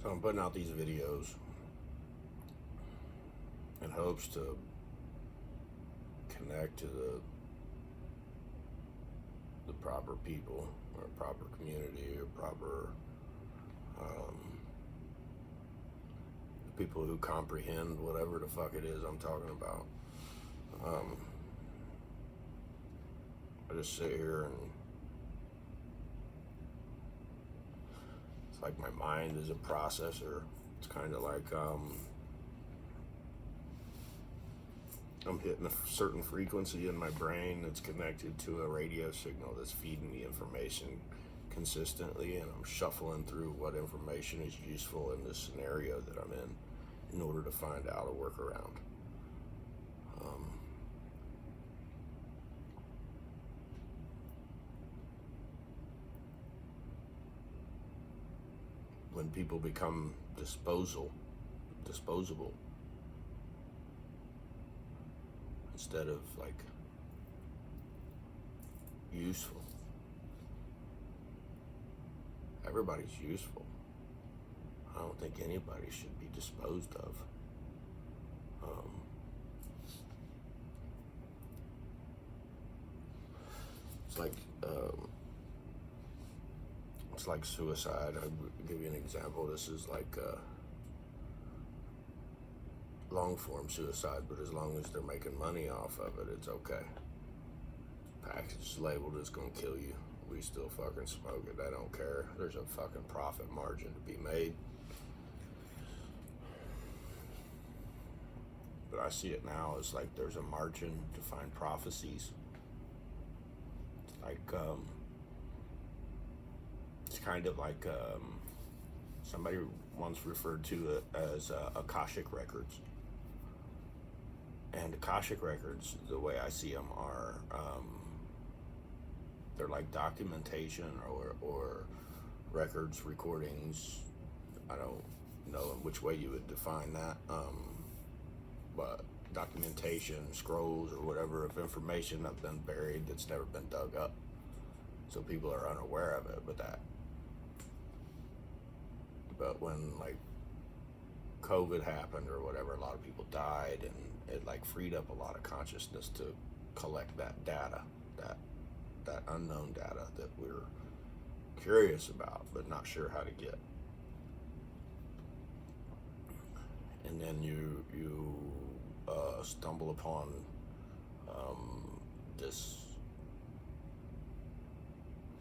So I'm putting out these videos in hopes to connect to the proper people or proper community or proper um, people who comprehend whatever the fuck it is I'm talking about. Um, I just sit here and it's like my mind is a processor. It's kind of like I'm hitting a certain frequency in my brain that's connected to a radio signal that's feeding me information consistently, and I'm shuffling through what information is useful in this scenario that I'm in order to find out a workaround. When people become disposable instead of like useful. Everybody's useful. I don't think anybody should be disposed of. It's like it's like suicide. I'll give you an example. This is like long form suicide, but as long as they're making money off of it, it's okay. Package labeled is gonna kill you. We still fucking smoke it. I don't care. There's a fucking profit margin to be made. But I see it now as like there's a margin to find prophecies. Like it's kind of like somebody once referred to it as Akashic records. And Akashic records, the way I see them, are they're like documentation or records, recordings. I don't know in which way you would define that, but documentation, scrolls, or whatever of information that's been buried that's never been dug up. So people are unaware of it, but when like COVID happened or whatever, a lot of people died, and it like freed up a lot of consciousness to collect that data, that unknown data that we're curious about but not sure how to get. And then you stumble upon this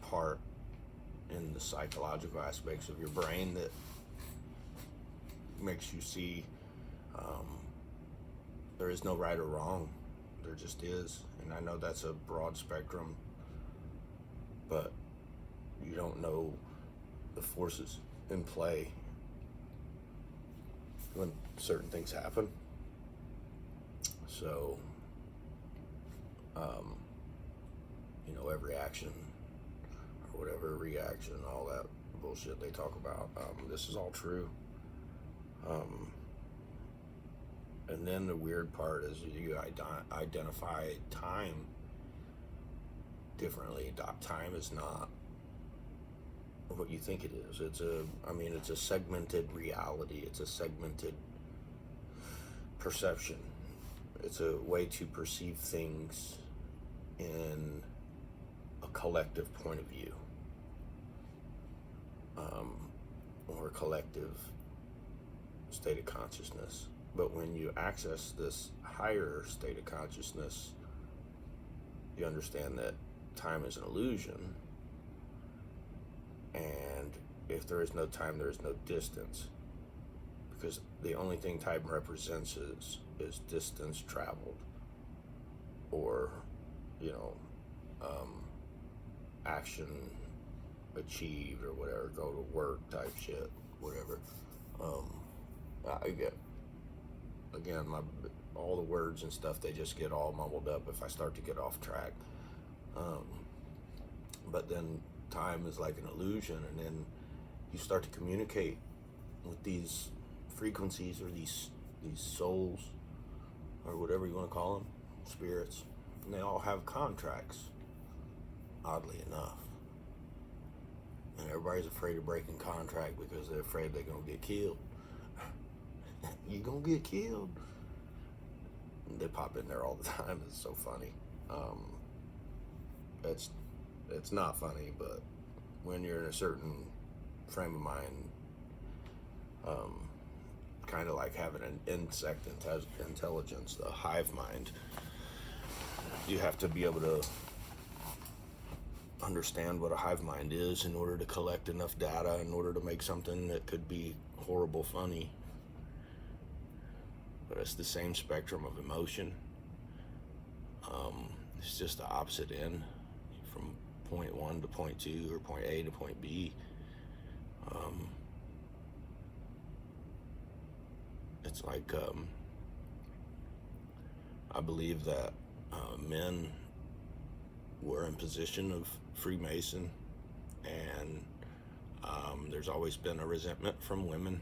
part in the psychological aspects of your brain that makes you see there is no right or wrong. There just is. And I know that's a broad spectrum, but you don't know the forces in play when certain things happen. So, every action or whatever reaction, all that bullshit they talk about, this is all true. And then the weird part is you identify time differently. Time is not what you think it is. It's a segmented reality. It's a segmented perception. It's a way to perceive things in a collective point of view, or a collective state of consciousness. But when you access this higher state of consciousness, you understand that time is an illusion, and if there is no time, there is no distance, because the only thing time represents is distance traveled, or action achieved, or whatever, go to work type shit, whatever. I get, again, all the words and stuff, they just get all mumbled up if I start to get off track. But then time is like an illusion, and then you start to communicate with these frequencies, or these souls, or whatever you want to call them, spirits, and they all have contracts, oddly enough. And everybody's afraid of breaking contract because they're afraid they're going to get killed. You going to get killed. They pop in there all the time. It's so funny. It's not funny, but when you're in a certain frame of mind, kind of like having an insect intelligence, the hive mind, you have to be able to understand what a hive mind is in order to collect enough data in order to make something that could be horrible funny. But it's the same spectrum of emotion. It's just the opposite end, from point 1 to point 2 or point A to point B. It's like I believe that men were in position of Freemason, and there's always been a resentment from women,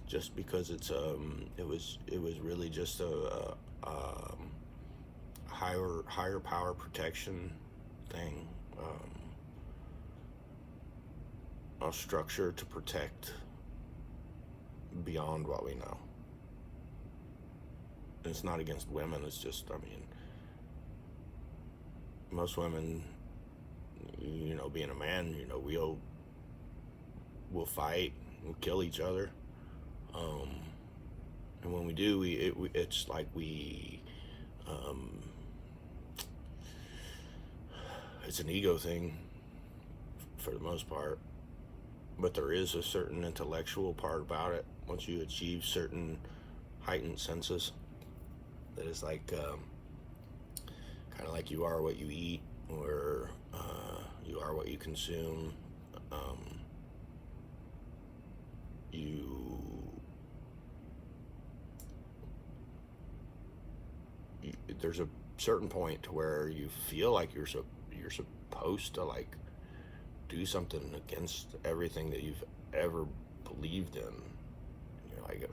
just because it was really just a higher power protection thing, a structure to protect beyond what we know. And it's not against women, it's just, I mean, most women, being a man, we'll fight, we'll kill each other, and when we do, it's like it's an ego thing for the most part, but there is a certain intellectual part about it once you achieve certain heightened senses that is like kind of like you are what you eat, or you are what you consume. There's a certain point to where you feel like you're supposed to like do something against everything that you've ever believed in. You're like,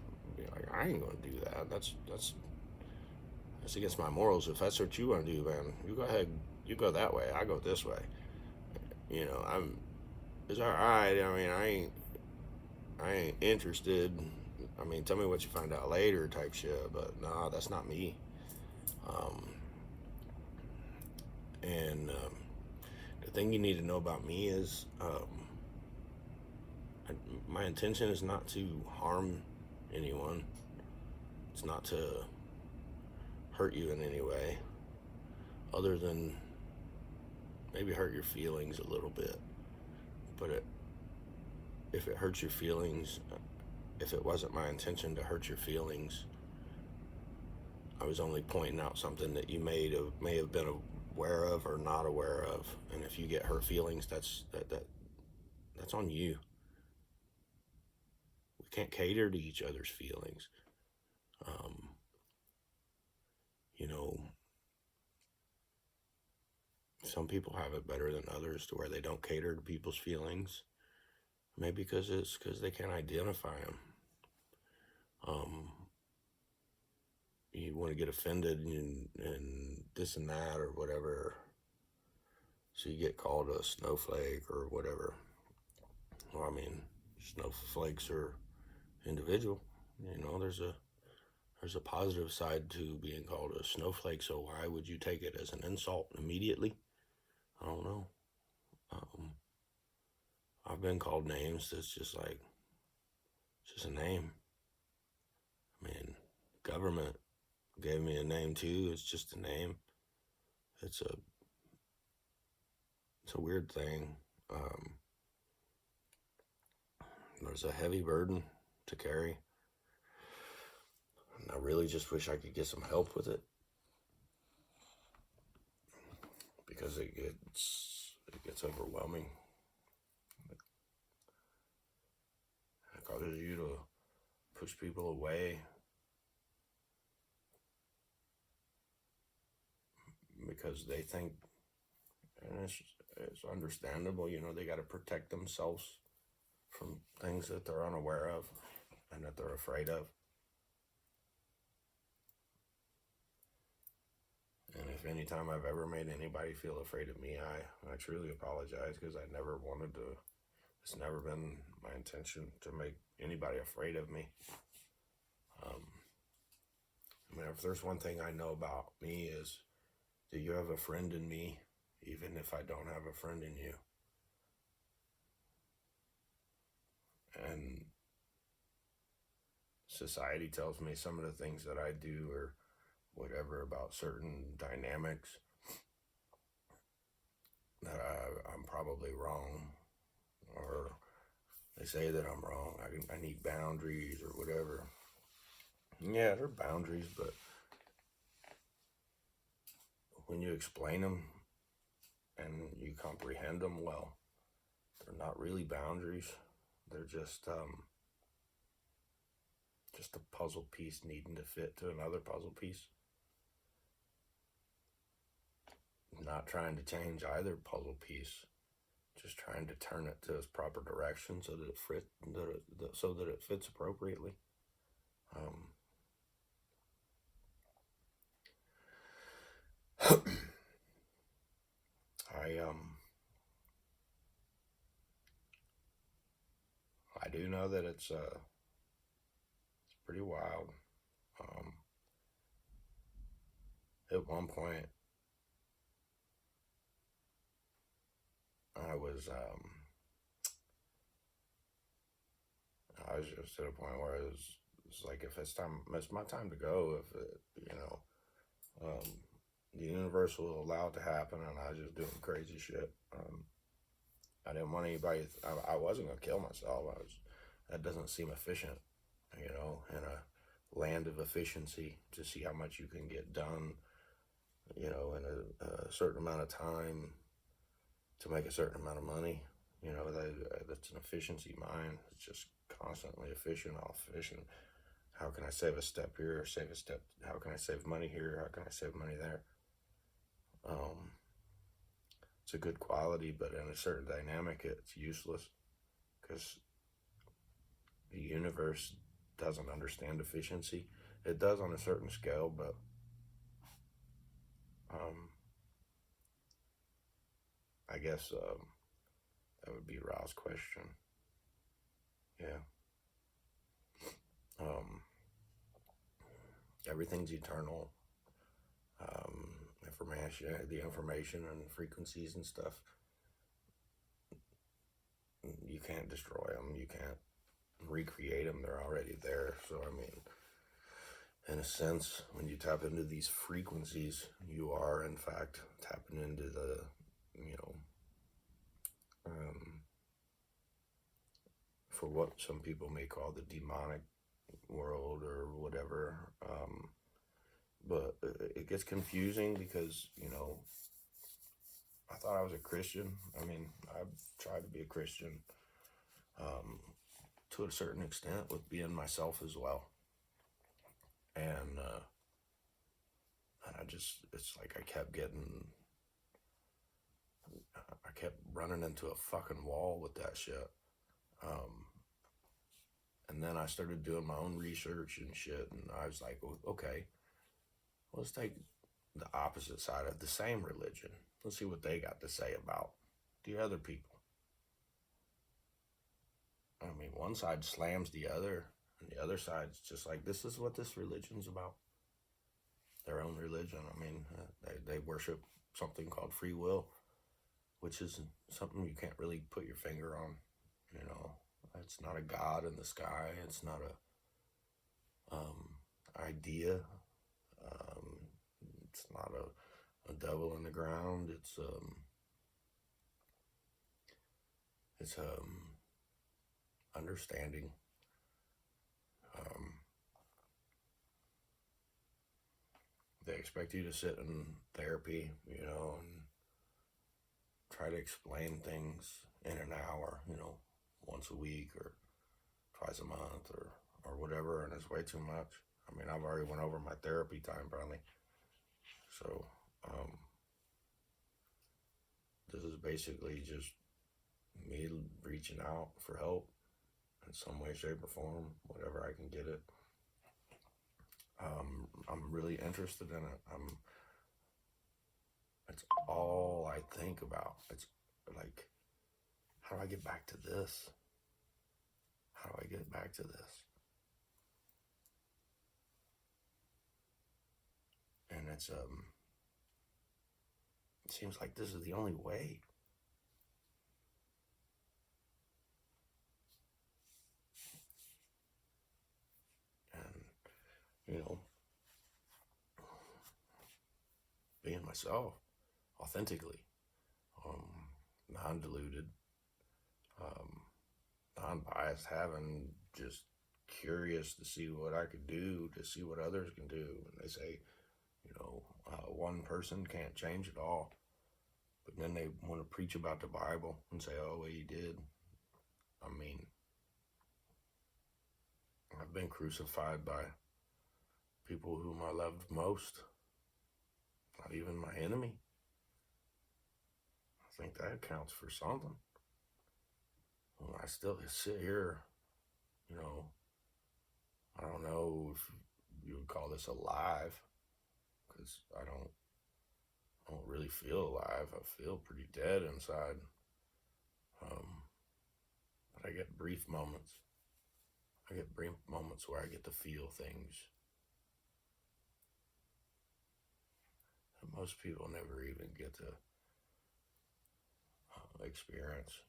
I ain't gonna do that. That's against my morals. If that's what you want to do, man, you go ahead. You go that way. I go this way. It's all right. I mean, I ain't interested. I mean, tell me what you find out later type shit. But nah, that's not me. The thing you need to know about me is my intention is not to harm anyone. It's not to hurt you in any way, other than maybe hurt your feelings a little bit. But if it hurts your feelings, if it wasn't my intention to hurt your feelings, I was only pointing out something that you may have been aware of or not aware of. And if you get hurt feelings, that's on you. We can't cater to each other's feelings. Some people have it better than others to where they don't cater to people's feelings. Maybe because they can't identify them. You want to get offended and this and that or whatever, so you get called a snowflake or whatever. Well, I mean, snowflakes are individual. There's a positive side to being called a snowflake. So why would you take it as an insult immediately? I don't know. I've been called names that's just like, it's just a name. I mean, government gave me a name too. It's just a name. It's a weird thing. There's a heavy burden to carry. And I really just wish I could get some help with it, because it gets overwhelming. It causes you to push people away because they think, and it's understandable, they got to protect themselves from things that they're unaware of and that they're afraid of. And if anytime I've ever made anybody feel afraid of me, I truly apologize, because I never wanted to. It's never been my intention to make anybody afraid of me. I mean, if there's one thing I know about me is that you have a friend in me, even if I don't have a friend in you. And society tells me some of the things that I do or whatever about certain dynamics that I'm probably wrong, or they say that I'm wrong. I need boundaries or whatever. Yeah, there are boundaries, but when you explain them and you comprehend them well, they're not really boundaries. They're just a puzzle piece needing to fit to another puzzle piece. Not trying to change either puzzle piece, just trying to turn it to its proper direction so that it fits appropriately. I do know that it's pretty wild. At one point, I was just at a point where it's like, if it's my time to go. If it, the universe will allow it to happen, and I was just doing crazy shit. I didn't want anybody. I wasn't gonna kill myself. That doesn't seem efficient, in a land of efficiency, to see how much you can get done, in a certain amount of time, to make a certain amount of money. That's an efficiency mind. It's just constantly efficient, all efficient. How can I save a step here, save a step? How can I save money here? How can I save money there? It's a good quality, but in a certain dynamic, it's useless, because the universe doesn't understand efficiency. It does on a certain scale, but I guess that would be Ra's question. Yeah. Everything's eternal. The information and frequencies and stuff, you can't destroy them. You can't recreate them. They're already there. So, I mean, in a sense, when you tap into these frequencies, you are, in fact, tapping into the, for what some people may call the demonic world or whatever. But it gets confusing because, I thought I was a Christian. I mean, I've tried to be a Christian to a certain extent, with being myself as well. And it's like I kept running into a fucking wall with that shit. And then I started doing my own research and shit, and I was like, okay, let's take the opposite side of the same religion. Let's see what they got to say about the other people. I mean, one side slams the other, and the other side's just like, this is what this religion's about. Their own religion. I mean, they worship something called free will, which is something you can't really put your finger on. It's not a god in the sky. It's not a idea. It's not a devil in the ground. It's understanding. They expect you to sit in therapy, and try to explain things in an hour, once a week or twice a month or whatever, and it's way too much. I mean, I've already went over my therapy time probably. So, this is basically just me reaching out for help in some way, shape, or form, whatever I can get it. I'm really interested in it. That's all I think about. It's like, how do I get back to this? How do I get back to this? And it seems like this is the only way. And, you know, being myself authentically, non-diluted, um, non-biased, having just curious to see what I could do, to see what others can do. And they say, one person can't change it all. But then they want to preach about the Bible and say, oh, well, you did. I mean, I've been crucified by people whom I loved most, not even my enemy. I think that counts for something. Well, I still sit here, I don't know if you would call this alive, because I don't really feel alive. I feel pretty dead inside. But I get brief moments. I get brief moments where I get to feel things that most people never even get to experience.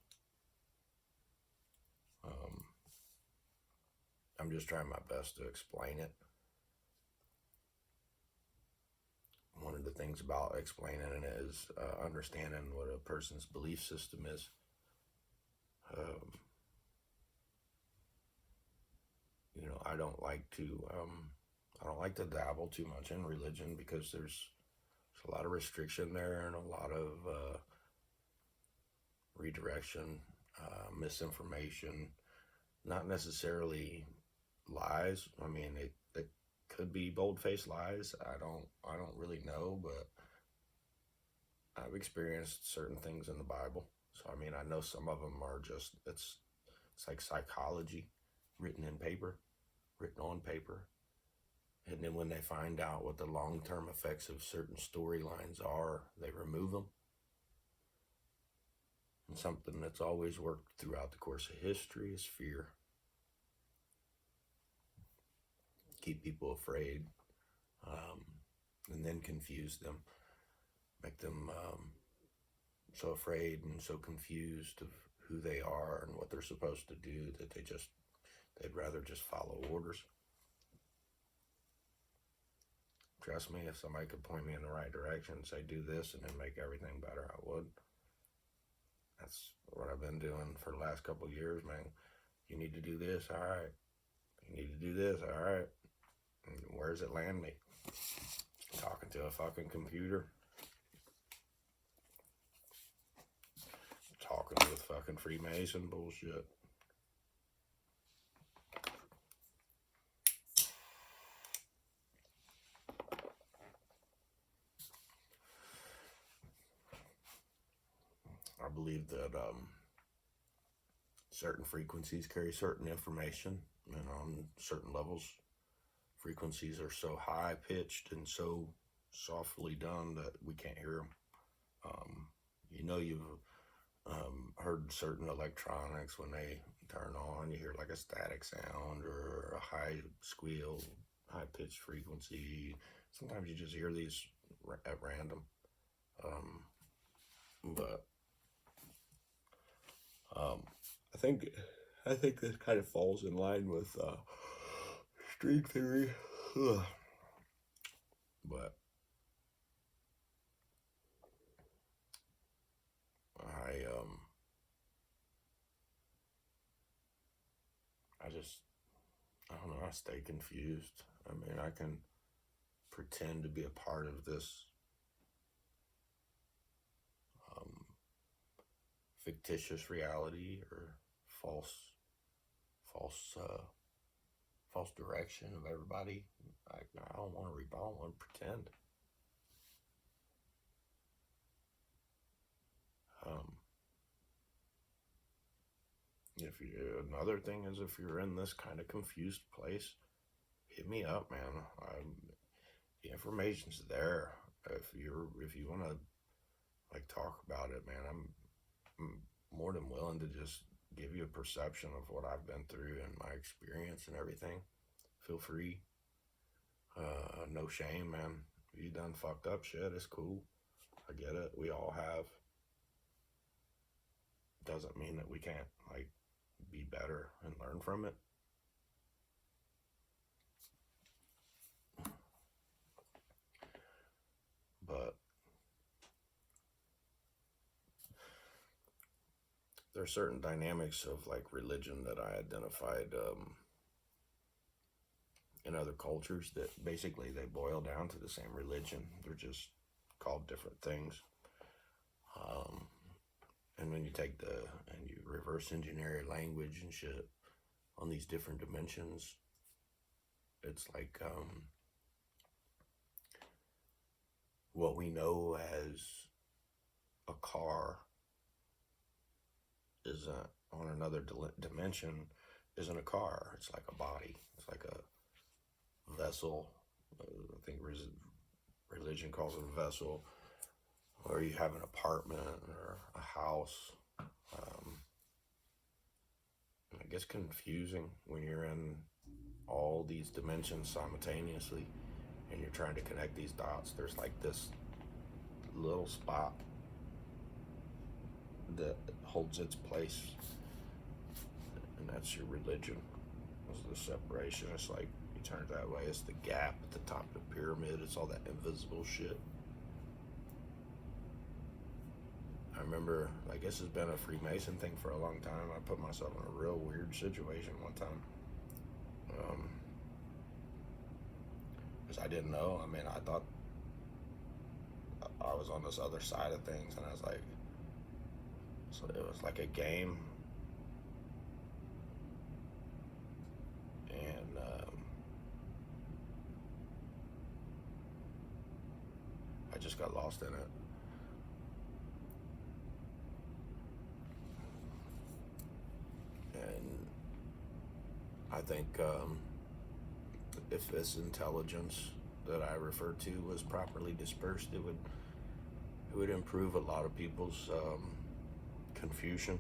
I'm just trying my best to explain it. One of the things about explaining it is understanding what a person's belief system is. I don't like to dabble too much in religion, because there's a lot of restriction there and a lot of redirection, misinformation, not necessarily lies. I mean, it could be bold-faced lies. I don't really know, but I've experienced certain things in the Bible. So, I mean, I know some of them are just, it's like psychology written on paper. And then when they find out what the long-term effects of certain storylines are, they remove them. And something that's always worked throughout the course of history is fear. Keep people afraid, and then confuse them. Make them so afraid and so confused of who they are and what they're supposed to do that they'd rather just follow orders. Trust me, if somebody could point me in the right direction and say, do this and then make everything better, I would. That's what I've been doing for the last couple of years, man. You need to do this, all right. You need to do this, all right. And where does it land me? Talking to a fucking computer. Talking with fucking Freemason bullshit. I believe that certain frequencies carry certain information, and on certain levels, frequencies are so high pitched and so softly done that we can't hear them. You've heard certain electronics, when they turn on, you hear like a static sound or a high squeal, high pitched frequency. Sometimes you just hear these at random. But I think this kind of falls in line with string theory. But I don't know, I stay confused. I mean, I can pretend to be a part of this fictitious reality or false direction of everybody. I don't want to pretend. Another thing is, if you're in this kind of confused place, hit me up, man. The information's there. If you want to like talk about it, man. I'm more than willing to just give you a perception of what I've been through and my experience and everything. Feel free. No shame, man. You done fucked up shit. It's cool. I get it. We all have. Doesn't mean that we can't like be better and learn from it. But there are certain dynamics of like religion that I identified in other cultures that basically they boil down to the same religion. They're just called different things. And when you take and you reverse engineer language and shit on these different dimensions, it's like what we know as a car is on another dimension isn't a car. It's like a body. It's like a vessel. I think religion calls it a vessel. Or you have an apartment or a house. It gets confusing when you're in all these dimensions simultaneously and you're trying to connect these dots. There's like this little spot that holds its place, and that's your religion. It's the separation. It's like you turn it that way, it's the gap at the top of the pyramid. It's all that invisible shit. I remember, I guess it's been a Freemason thing for a long time. I put myself in a real weird situation one time. Because I didn't know. I mean, I thought I was on this other side of things, and I was like, so it was like a game. And I just got lost in it. And I think if this intelligence that I refer to was properly dispersed, it would improve a lot of people's confusion,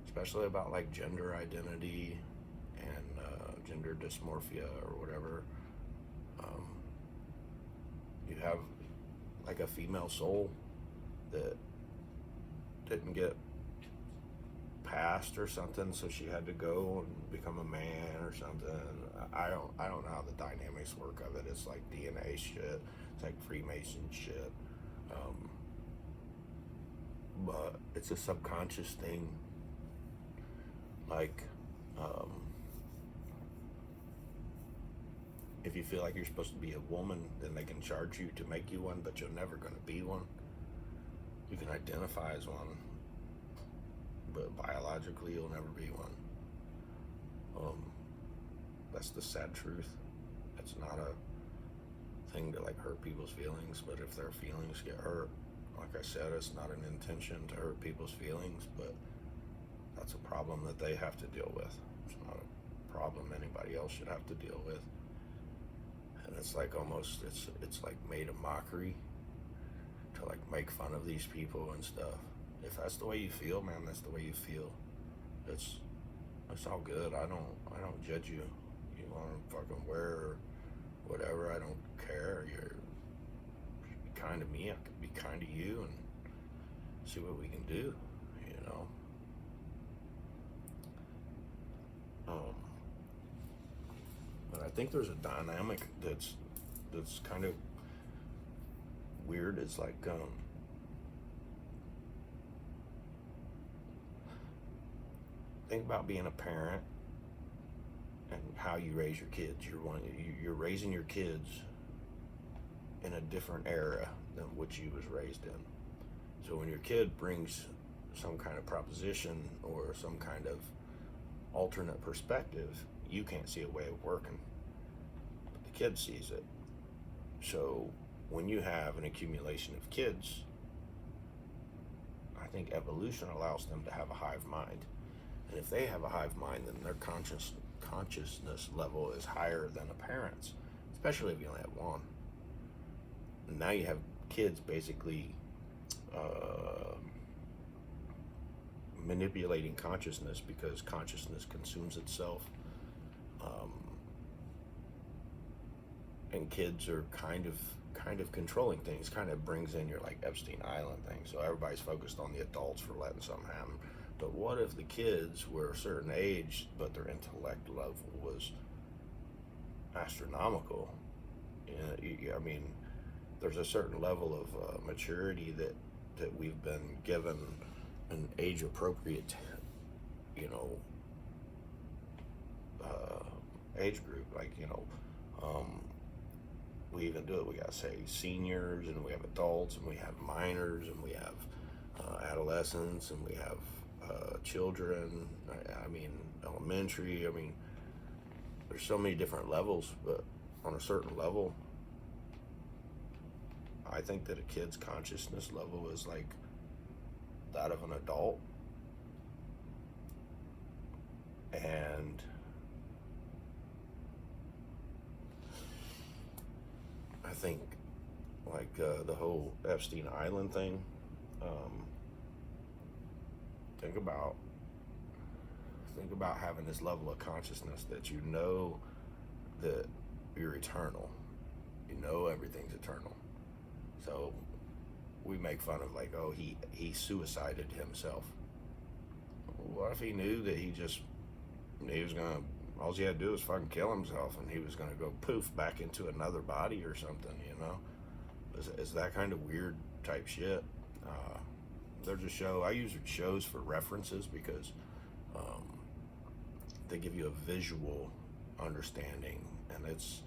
especially about like gender identity and gender dysmorphia or whatever. You have like a female soul that didn't get passed or something, so she had to go and become a man or something. I don't know how the dynamics work of it. It's like DNA shit. It's like Freemason shit. But it's a subconscious thing. Like, if you feel like you're supposed to be a woman, then they can charge you to make you one, but you're never going to be one. You can identify as one, but biologically you'll never be one. That's the sad truth. It's not a thing to like hurt people's feelings, but if their feelings get hurt, like I said, it's not an intention to hurt people's feelings, but that's a problem that they have to deal with. It's not a problem anybody else should have to deal with. And it's like almost, it's like made a mockery to like make fun of these people and stuff. If that's the way you feel, man, that's the way you feel. It's all good. I don't judge you. You want to fucking wear or whatever, I don't care. You're kind to me, I could be kind to you and see what we can do, you know. But I think there's a dynamic that's kind of weird. It's like think about being a parent and how you raise your kids. You're raising your kids in a different era than what you was raised in. So when your kid brings some kind of proposition or some kind of alternate perspective, you can't see a way of working, but the kid sees it. So when you have an accumulation of kids, I think evolution allows them to have a hive mind. And if they have a hive mind, then their consciousness level is higher than a parent's, especially if you only have one. And now you have kids basically uh, manipulating consciousness because consciousness consumes itself. Um, and kids are kind of controlling things, kind of brings in your like Epstein Island thing. So everybody's focused on the adults for letting something happen. But what if the kids were a certain age, but their intellect level was astronomical? I mean, there's a certain level of maturity that we've been given an age appropriate, you know, age group. Like, we even do it. We got to say seniors, and we have adults, and we have minors, and we have adolescents, and we have children. I mean, elementary. I mean, there's so many different levels, but on a certain level, I think that a kid's consciousness level is like that of an adult. And I think like the whole Epstein Island thing, um, think about having this level of consciousness that you know that you're eternal. You know everything's eternal. So we make fun of like, oh, he suicided himself. What if he knew that he was gonna, all he had to do was fucking kill himself, and he was gonna go poof back into another body or something, It's that kind of weird type shit. There's a show, I use shows for references because they give you a visual understanding, and it's,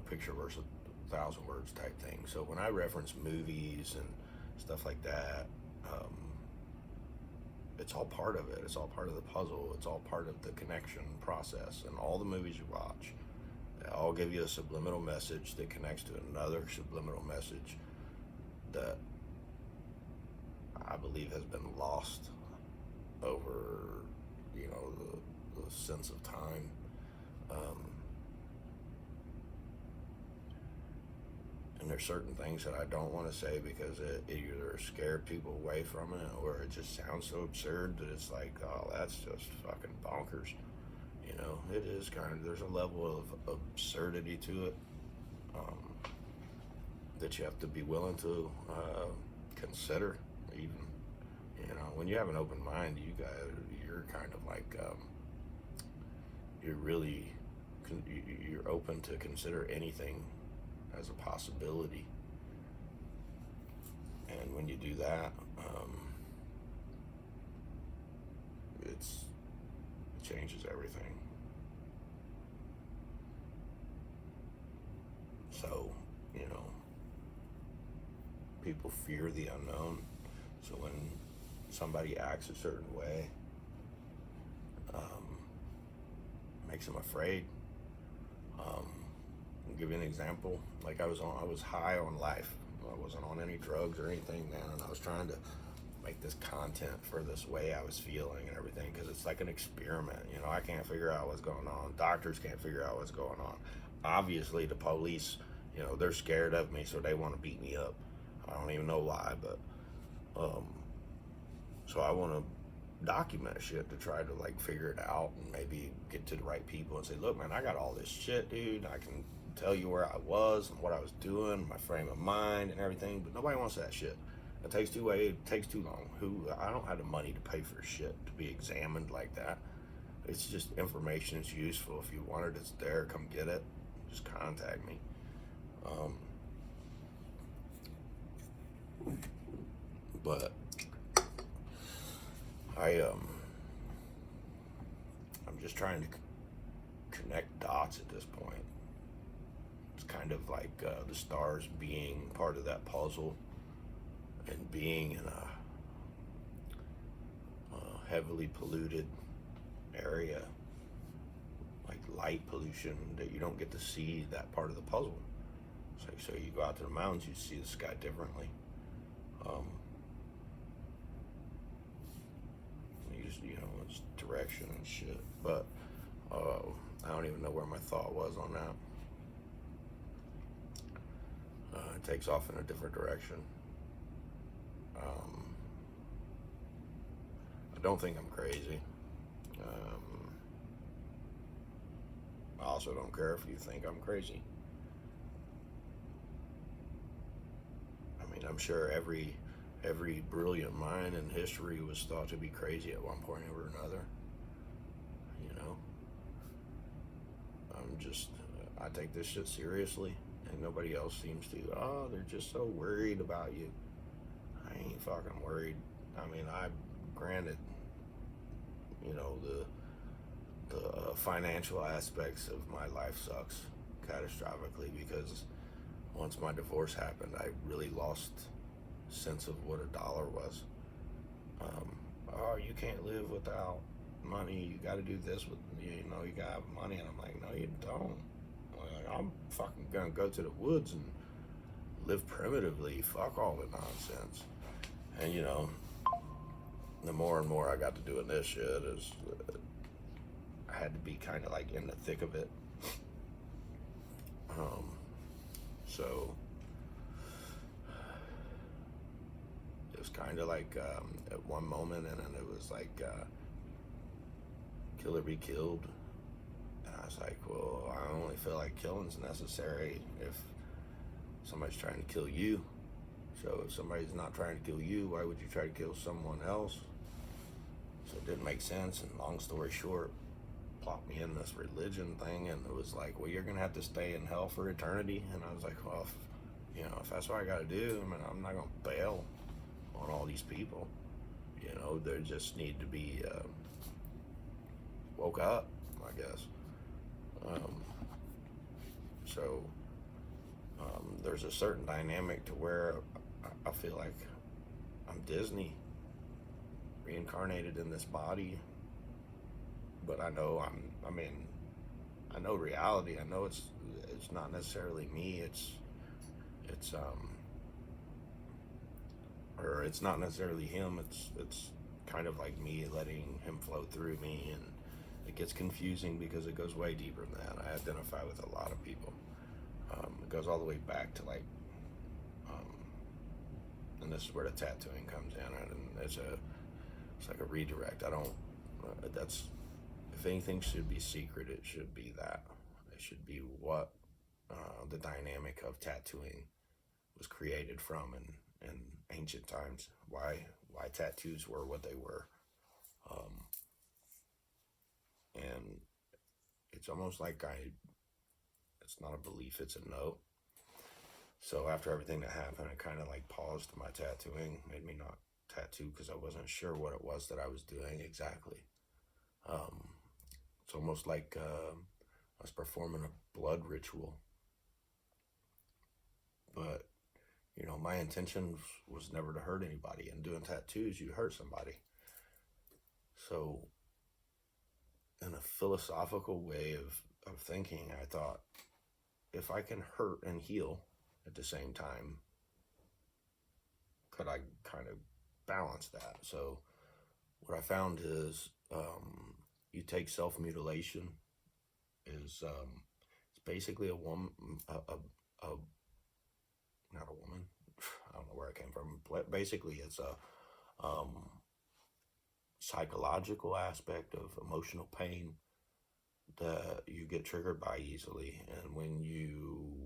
picture versus 1,000 words type thing. So when I reference movies and stuff like that, it's all part of it. It's all part of the puzzle. It's all part of the connection process. And all the movies you watch, they all give you a subliminal message that connects to another subliminal message that I believe has been lost over, the sense of time. And there's certain things that I don't want to say because it either scared people away from it, or it just sounds so absurd that it's like, oh, that's just fucking bonkers. It is there's a level of absurdity to it that you have to be willing to consider. Even, when you have an open mind, you're kind of like, you're open to consider anything as a possibility. And when you do that, it changes everything. So, people fear the unknown. So when somebody acts a certain way, makes them afraid. I'll give you an example. Like I was high on life. I wasn't on any drugs or anything, man. And I was trying to make this content for this way I was feeling and everything, because it's like an experiment. I can't figure out what's going on. Doctors can't figure out what's going on. Obviously, the police, they're scared of me, so they want to beat me up. I don't even know why, but so I want to document shit to try to like figure it out and maybe get to the right people and say, look, man, I got all this shit, dude. I can tell you where I was and what I was doing, my frame of mind and everything, but nobody wants that shit. It takes too long. I don't have the money to pay for shit to be examined like that. It's just information. It's useful. If you want it, it's there. Come get it. Just contact me. But I'm just trying to connect dots at this point. It's kind of like the stars being part of that puzzle and being in a heavily polluted area, like light pollution, that you don't get to see that part of the puzzle. So you go out to the mountains, you see the sky differently. It's direction and shit. But I don't even know where my thought was on that. It takes off in a different direction. I don't think I'm crazy. Um, I also don't care if you think I'm crazy. I mean, I'm sure every brilliant mind in history was thought to be crazy at one point or another. You know, I take this shit seriously, and nobody else seems to. Oh, they're just so worried about you. I ain't fucking worried. I mean, granted, you know, the financial aspects of my life sucks catastrophically because once my divorce happened, I really lost sense of what a dollar was. Um, oh, you can't live without money. You got to do this with, you know, you got to have money. And I'm like, no, you don't. I'm fucking gonna go to the woods and live primitively. Fuck all the nonsense. And you know, the more and more I got to doing this shit, is I had to be kind of like in the thick of it. Um, so it was kind of like at one moment, and then it was like kill or be killed. And I was like, well, I only feel like killing's necessary if somebody's trying to kill you. So if somebody's not trying to kill you, why would you try to kill someone else? So it didn't make sense. And long story short, plopped me in this religion thing, and it was like, well, you're gonna have to stay in hell for eternity. And I was like, well, if that's what I got to do, I mean, I'm not gonna bail on all these people. You know, they just need to be woke up, I guess. Um, so there's a certain dynamic to where I feel like I'm Disney reincarnated in this body, but I know I mean, I know reality. I know it's not necessarily me. It's or it's not necessarily him. It's kind of like me letting him flow through me, and it gets confusing because it goes way deeper than that. I identify with a lot of people. It goes all the way back to like, um, and this is where the tattooing comes in, and it's like a redirect. I don't. That's if anything should be secret, it should be that. It should be what the dynamic of tattooing was created from in ancient times. Why tattoos were what they were, um, and it's almost like I. It's not a belief; it's a no. So after everything that happened, I kind of like paused my tattooing, made me not tattoo because I wasn't sure what it was that I was doing exactly. Um, it's almost like I was performing a blood ritual, but you know, my intention was never to hurt anybody. And doing tattoos, you hurt somebody. So, in a philosophical way of thinking, I thought if I can hurt and heal at the same time, could I kind of balance that? So, what I found is you take self mutilation is it's basically a woman, a not a woman. I don't know where I came from. But basically, it's a um, psychological aspect of emotional pain that you get triggered by easily, and when you